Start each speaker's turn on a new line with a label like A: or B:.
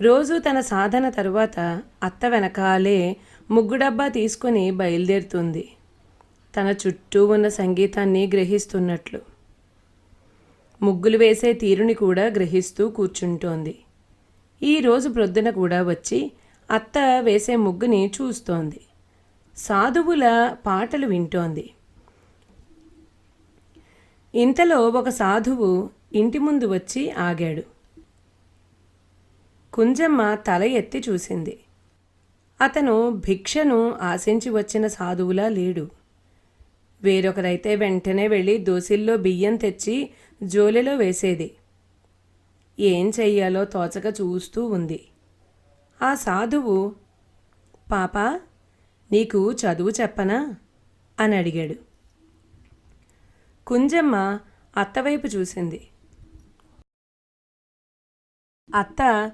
A: రోజు తన సాధన తరువాత అత్త వెనకాలే ముగ్గు డబ్బా తీసుకుని బయలుదేరుతుంది. తన చుట్టూ ఉన్న సంగీతాన్ని గ్రహిస్తున్నట్లు ముగ్గులు వేసే తీరుని కూడా గ్రహిస్తూ కూర్చుంటోంది. ఈరోజు ప్రొద్దున కూడా వచ్చి అత్త వేసే ముగ్గుని చూస్తోంది. సాధువుల పాటలు వింటోంది. ఇంతలో ఒక సాధువు ఇంటి ముందు వచ్చి ఆగాడు. కుంజమ్మ తల ఎత్తి చూసింది. అతను భిక్షను ఆశించి వచ్చిన సాధువులా లేడు. వేరొకరైతే వెంటనే వెళ్ళి దోసిల్లో బియ్యం తెచ్చి జోలెలో వేసేది. ఏం చెయ్యాలో తోచక చూస్తూ ఉంది. ఆ సాధువు, పాపా, నీకు చదువు చెప్పనా అని అడిగాడు. కుంజమ్మ అత్తవైపు చూసింది. అత్త